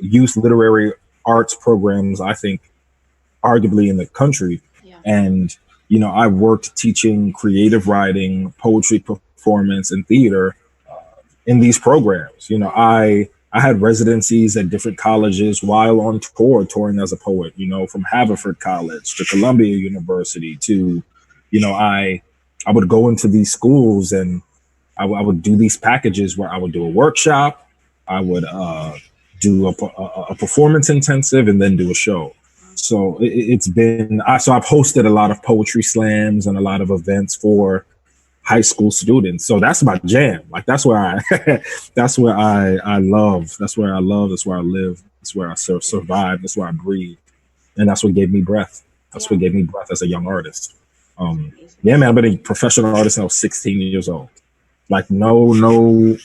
youth literary arts programs, I think, arguably in the country. Yeah. And, you know, I worked teaching creative writing, poetry performance, and theater in these programs. You know, I had residencies at different colleges while on tour, touring as a poet, you know, from Haverford College to Columbia University to, you know, I would go into these schools and I would do these packages where I would do a workshop, I would do a performance intensive, and then do a show. So it's been, so I've hosted a lot of poetry slams and a lot of events for high school students. So that's my jam. Like that's where I love. That's where I love. That's where I live. That's where I survive. That's where I breathe. And that's what gave me breath. That's what gave me breath as a young artist. Yeah, man, I've been a professional artist since I was 16 years old. Like no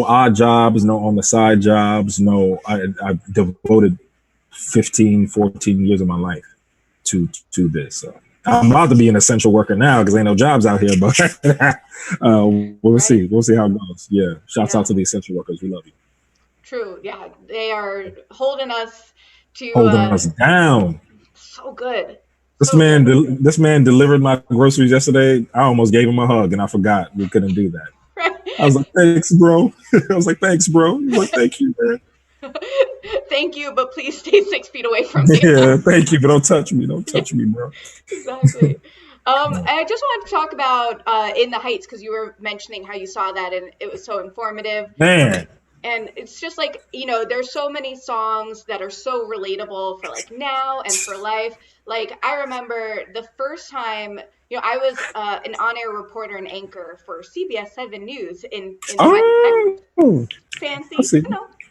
odd jobs, no on the side jobs. No, I devoted 15, 14 years of my life to this. So I'm about to be an essential worker now because ain't no jobs out here, but we'll see. We'll see how it goes. Yeah. Shouts out to the essential workers. We love you. True. Yeah. They are holding us down. So good. This man delivered my groceries yesterday. I almost gave him a hug and I forgot we couldn't do that. Right. I was like, thanks, bro. I was like, thanks, bro. He was like, thank you, man. Thank you, but please stay 6 feet away from me. Yeah, thank you, but don't touch me. Don't touch me, bro. Exactly. I just wanted to talk about In the Heights, because you were mentioning how you saw that and it was so informative. Man, And it's just like, there's so many songs that are so relatable for like now and for life. Like I remember the first time, I was an on-air reporter and anchor for CBS 7 News in West Texas. Oh, I Fancy, see.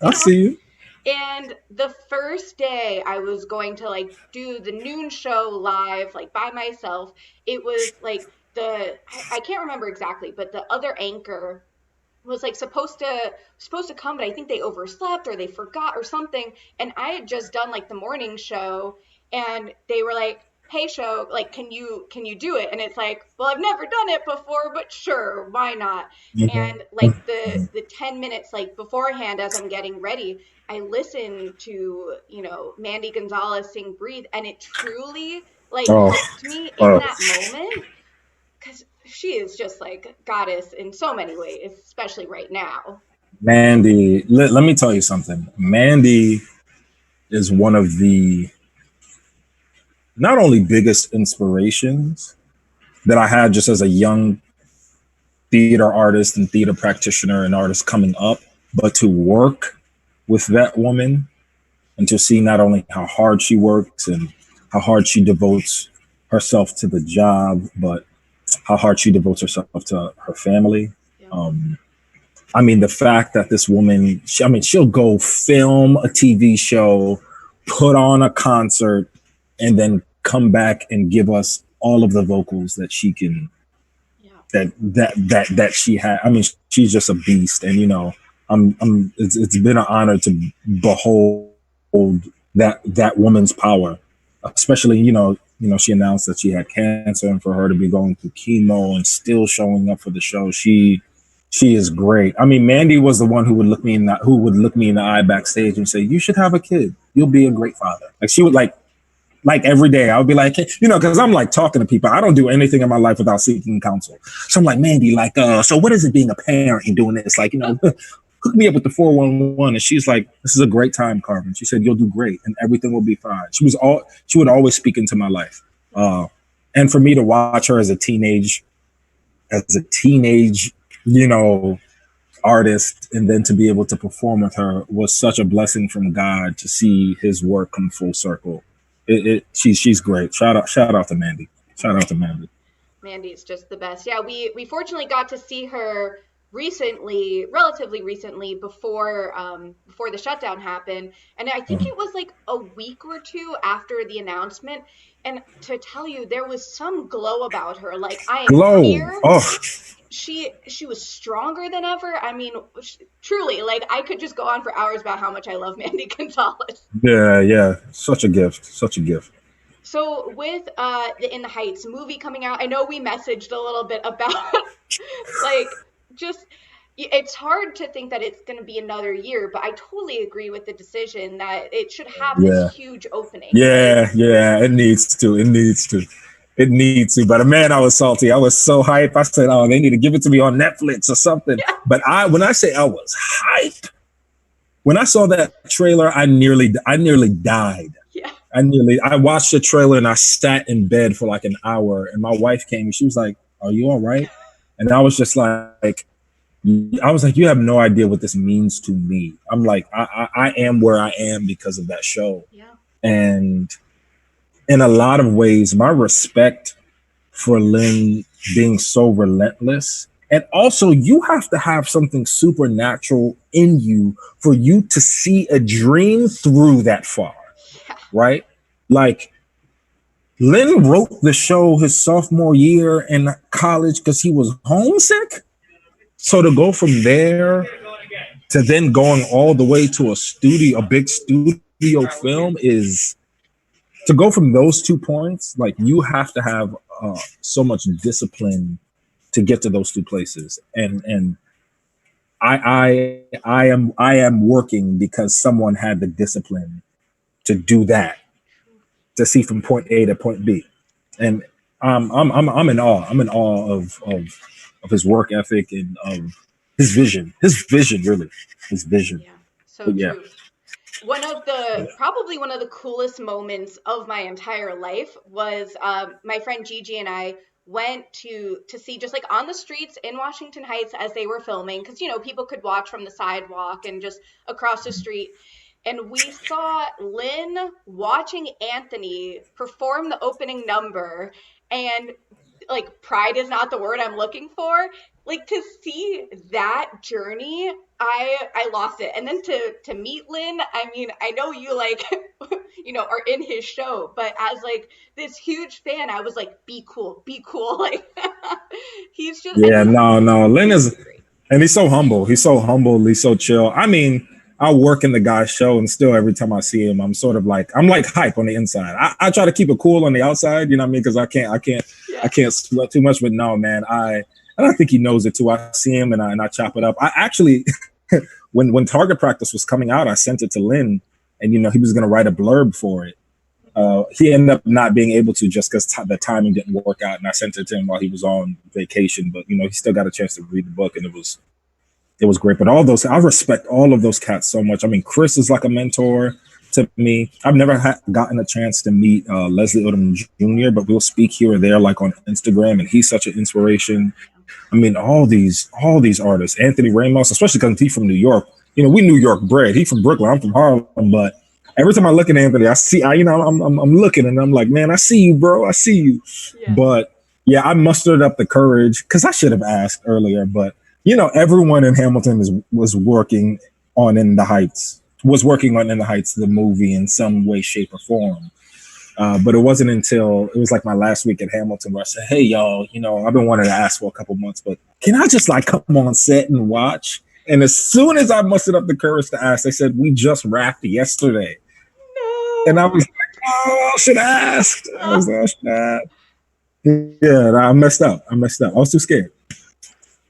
I see you. and the first day I was going to like do the noon show live, like by myself, it was like I can't remember exactly, but the other anchor was like supposed to come, but I think they overslept or they forgot or something. And I had just done like the morning show, and they were like, "Hey, show, like, can you do it?" And it's like, well, I've never done it before, but sure, why not? And like the 10 minutes like beforehand, as I'm getting ready, I listened to Mandy Gonzalez sing "Breathe," and it truly like Oh, helped me in oh, that moment, because she is just like goddess in so many ways, especially right now. Mandy. Let me tell you something. Mandy is one of the not only biggest inspirations that I had just as a young theater artist and theater practitioner and artist coming up, but to work with that woman and to see not only how hard she works and how hard she devotes herself to the job, but how hard she devotes herself to her family. Yeah. I mean, the fact that this woman, she'll go film a TV show, put on a concert, and then come back and give us all of the vocals that she can, Yeah. that she had. I mean, she's just a beast, and it's been an honor to behold that woman's power, especially she announced that she had cancer, and for her to be going through chemo and still showing up for the show, she is great. I mean, Mandy was the one who would look me in the eye backstage and say, "You should have a kid. You'll be a great father." Like she would like every day I would be like, hey, because I'm like talking to people. I don't do anything in my life without seeking counsel. So I'm like, Mandy, like, so what is it being a parent and doing this? Like, hook me up with the 411. And she's like, this is a great time, Carvin. She said, you'll do great and everything will be fine. She would always speak into my life. And for me to watch her as a teenage, artist, and then to be able to perform with her was such a blessing from God to see his work come full circle. She's great. Shout out to Mandy. Shout out to Mandy. Mandy's just the best. Yeah, we fortunately got to see her recently, relatively recently, before the shutdown happened, and I think Mhm. it was like a week or two after the announcement. And to tell you, there was some glow about her. Like, I am Glow. here. Oh, She was stronger than ever. I mean, truly, like I could just go on for hours about how much I love Mandy Gonzalez. yeah, yeah. Such a gift. Such a gift. So with the In the Heights movie coming out, I know we messaged a little bit about like just it's hard to think that it's going to be another year, but I totally agree with the decision that it should have this Yeah. huge opening, right? Yeah, yeah. It needs to. It needs to. It needs to. But man, I was salty. I was so hyped. I said, "Oh, they need to give it to me on Netflix or something." Yeah. But when I say I was hyped, when I saw that trailer, I nearly died. Yeah. I watched the trailer and I sat in bed for like an hour. And my wife came and she was like, "Are you all right?" And I was just like, "You have no idea what this means to me." I'm like, I am where I am because of that show. Yeah. And in a lot of ways, my respect for Lynn being so relentless. And also, you have to have something supernatural in you for you to see a dream through that far, Yeah. right? Like, Lynn wrote the show his sophomore year in college because he was homesick. So to go from there to then going all the way to a big studio film is to go from those 2 points. Like you have to have so much discipline to get to those two places, and I am working because someone had the discipline to do that, to see from point A to point B, and I'm in awe. I'm in awe of his work ethic and of his vision. His vision, really, his vision. Yeah. So But yeah, true. Probably one of the coolest moments of my entire life was my friend Gigi and I went to see, just like on the streets in Washington Heights as they were filming, because people could watch from the sidewalk and just across the street. And we saw Lynn watching Anthony perform the opening number, and like, pride is not the word I'm looking for. Like, to see that journey, I lost it. And then to meet Lynn, I mean, I know you like are in his show, but as like this huge fan, I was like, be cool, be cool. Like, he's just, and Yeah, no. Lynn he's is, great. and he's so humble. He's so humble. He's so chill. I mean, I work in the guy's show, and still every time I see him, I'm sort of like, I'm like hype on the inside. I try to keep it cool on the outside, you know what I mean? Because Yeah. I can't sweat too much. But no, man, and I think he knows it too. I see him and I chop it up. I actually, when Target Practice was coming out, I sent it to Lynn, and he was going to write a blurb for it. He ended up not being able to just because the timing didn't work out, and I sent it to him while he was on vacation. But he still got a chance to read the book, and it was great. But I respect all of those cats so much. I mean, Chris is like a mentor to me. I've never gotten a chance to meet Leslie Odom Jr., but we'll speak here or there, like on Instagram, and he's such an inspiration. I mean, all these artists, Anthony Ramos, especially because he's from New York. We New York bred. He's from Brooklyn. I'm from Harlem, but every time I look at Anthony, I'm looking and I'm like, man, I see you, bro. I see you. Yeah. But yeah, I mustered up the courage because I should have asked earlier, but everyone in Hamilton was working on In the Heights, the movie in some way, shape, or form. But it wasn't until it was like my last week at Hamilton where I said, hey, y'all, I've been wanting to ask for a couple months, but can I just like come on set and watch? And as soon as I mustered up the courage to ask, they said, we just wrapped yesterday. No. And I was like, oh, I should have asked. I was like, yeah, I messed up. I was too scared.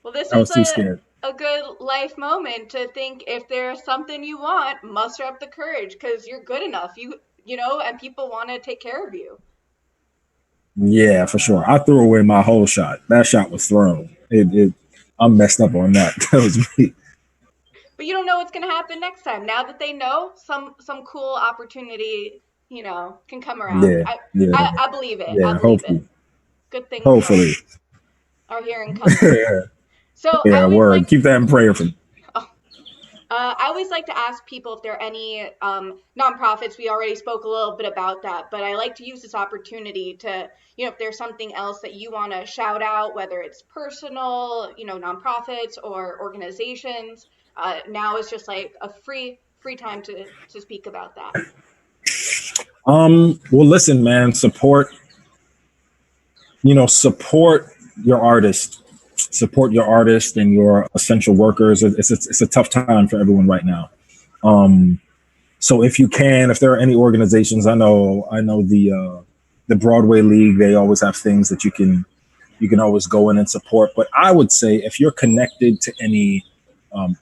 Well, this I was is too scared. a good life moment to think, if there's something you want, muster up the courage, because you're good enough. And people want to take care of you. Yeah, for sure. I threw away my whole shot. That shot was thrown. I'm messed up on that. That was me. But you don't know what's going to happen next time. Now that they know, some cool opportunity, can come around. Yeah, yeah, I believe it. I yeah. believe it. Hopefully, Good things hopefully. are here and coming. Yeah, So I yeah. always Word. like Keep that in prayer for me. I always like to ask people if there are any nonprofits. We already spoke a little bit about that, but I like to use this opportunity to, if there's something else that you want to shout out, whether it's personal, nonprofits or organizations. Now is just like a free time to speak about that. Well, listen, man. Support your artist. Support your artist and your essential workers. It's a tough time for everyone right now. So if there are any organizations, I know the Broadway League, they always have things that you can always go in and support. But I would say if you're connected to any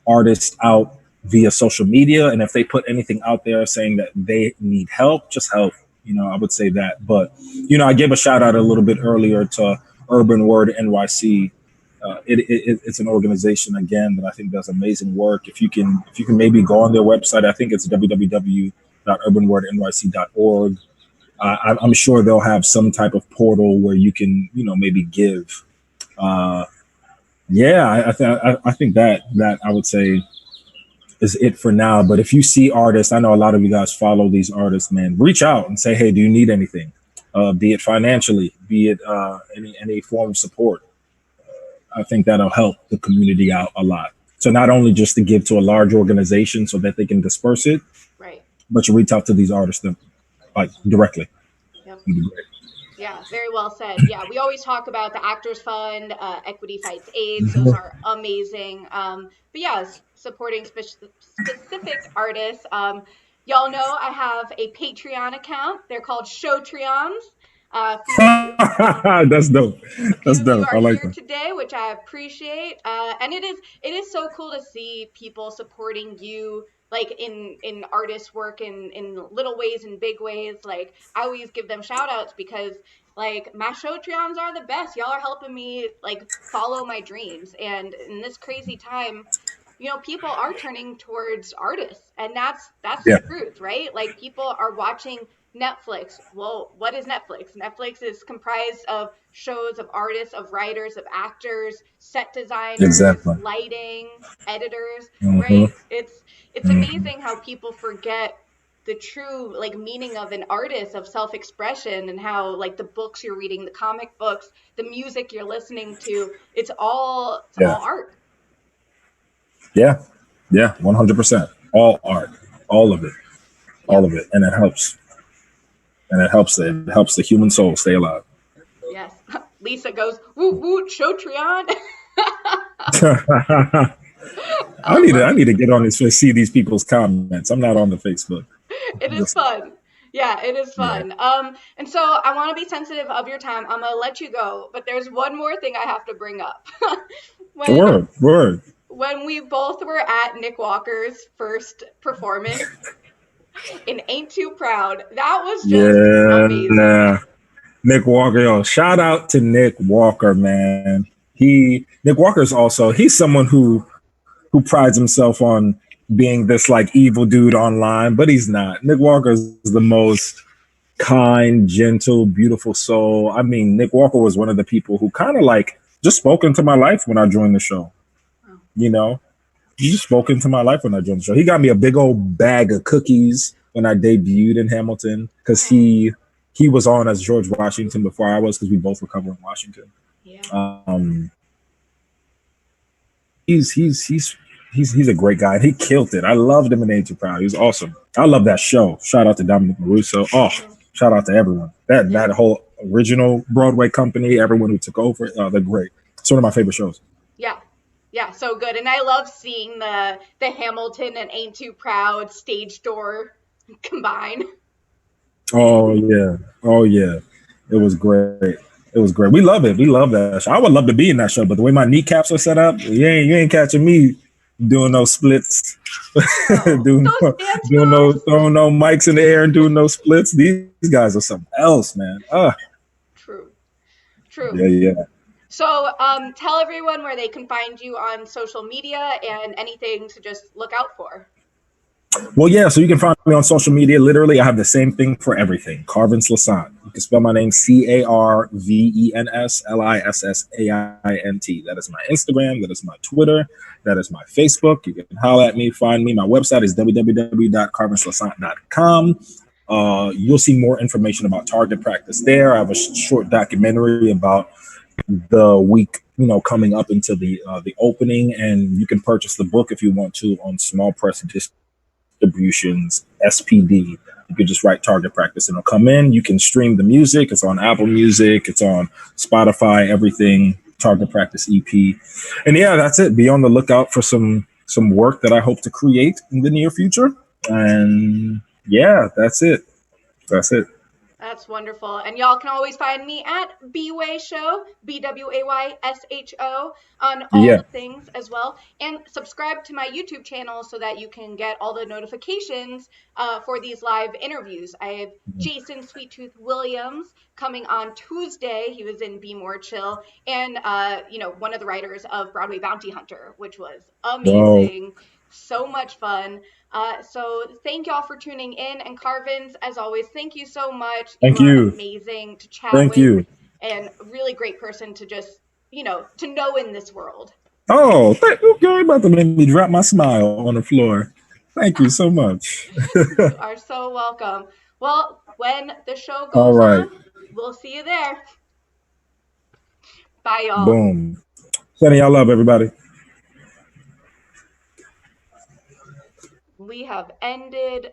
artist out via social media, and if they put anything out there saying that they need help, just help. I would say that. But I gave a shout out a little bit earlier to Urban Word NYC. It's an organization again that I think does amazing work. If you can maybe go on their website, I think it's www.urbanwordnyc.org. I'm sure they'll have some type of portal where you can maybe give. Yeah, I think that I would say is it for now. But if you see artists, I know a lot of you guys follow these artists, man, reach out and say, hey, do you need anything? Be it financially, be it any form of support. I think that'll help the community out a lot. So not only just to give to a large organization so that they can disperse it, right, but you reach out to these artists like directly. Yep. Yeah, very well said. Yeah, we always talk about the Actors Fund, Equity Fights AIDS. Those are amazing. But yeah, supporting specific artists. Y'all know I have a Patreon account. They're called Showtreons. That's dope. That's You dope. are I like here that. today, which I appreciate. And it is so cool to see people supporting you, like in artist work in little ways and big ways. Like, I always give them shout outs because like my Showtreons are the best. Y'all are helping me like follow my dreams. And in this crazy time, people are turning towards artists, and that's Yeah. the truth, right? Like, people are watching Netflix. Well, what is Netflix? Netflix is comprised of shows, of artists, of writers, of actors, set designers, Exactly. lighting, editors, Hmm. right? It's Hmm. amazing how people forget the true like meaning of an artist, of self-expression, and how like the books you're reading, the comic books, the music you're listening to, it's Yeah. all art. Yeah. Yeah. 100%. All art. All of it. All Yep. of it. And it helps. And it helps the human soul stay alive. Yes. Lisa goes, woot woot, Shotreon. I I love need to get on this to see these people's comments. I'm not on the Facebook. it is Just, fun. Yeah, it is yeah. fun. And so I want to be sensitive of your time. I'm gonna let you go, but there's one more thing I have to bring up. when Word. Word. when we both were at Nick Walker's first performance in Ain't Too Proud, that was just Yeah. amazing. Nah. Nick Walker, yo, shout out to Nick Walker, man. Nick Walker is also he's someone who prides himself on being this like evil dude online, but he's not. Nick Walker is the most kind, gentle, beautiful soul. I mean, Nick Walker was one of the people who kind of like just spoke into my life when I joined the show. Oh, You know, he just spoke into my life when I joined the show. He got me a big old bag of cookies when I debuted in Hamilton because oh, he was on as George Washington before I was because we both were covering Washington. yeah. Um, he's he's he's he's a great guy. And he killed it. I loved him in Ain't Too Proud. He was awesome. I love that show. Shout out to Dominic Maruso. Oh, Hmm. shout out to everyone. That Yeah. whole original Broadway company, everyone who took over, they're great. It's one of my favorite shows. Yeah. Yeah, so good. And I love seeing the Hamilton and Ain't Too Proud stage door combine. Oh yeah. Oh yeah. It was great. It was great. We love it. We love that show. I would love to be in that show, but the way my kneecaps are set up, you ain't catching me doing no splits, Oh, those dance doing no moves. throwing no mics in the air and doing no splits. These guys are something else, man. True. True. Yeah, yeah. So, tell everyone where they can find you on social media and anything to just look out for. Well, yeah. So you can find me on social media. Literally, I have the same thing for everything. Carvens Lissaint. You can spell my name CarvensLissant. That is my Instagram. That is my Twitter. That is my Facebook. You can holler at me, find me. My website is www.carvenslissaint.com. You'll see more information about target practice there. I have a short documentary about the week, coming up into the opening, and you can purchase the book if you want to on small press distributions, SPD. You could just write target practice and it'll come in. You can stream the music. It's on Apple Music. It's on Spotify, everything, target practice EP. And yeah, that's it. Be on the lookout for some work that I hope to create in the near future. And yeah, that's it. That's it. That's wonderful. And y'all can always find me at bwaySHO, bwaySHO, on all Yeah. the things as well. And subscribe to my YouTube channel so that you can get all the notifications for these live interviews. I have Jason Sweet Tooth Williams coming on Tuesday. He was in Be More Chill. And, one of the writers of Broadway Bounty Hunter, which was Whoa. amazing. So much fun. So thank y'all for tuning in. And Carvens, as always, thank you so much. You Thank are you. amazing to chat Thank with you. and a really great person to just, to know in this world. Oh, thank you. You're about to make me drop my smile on the floor. Thank you so much. You are so welcome. Well, when the show All goes on, right. we'll see you there. Bye, y'all. Boom. Sending y'all love, everybody. We have ended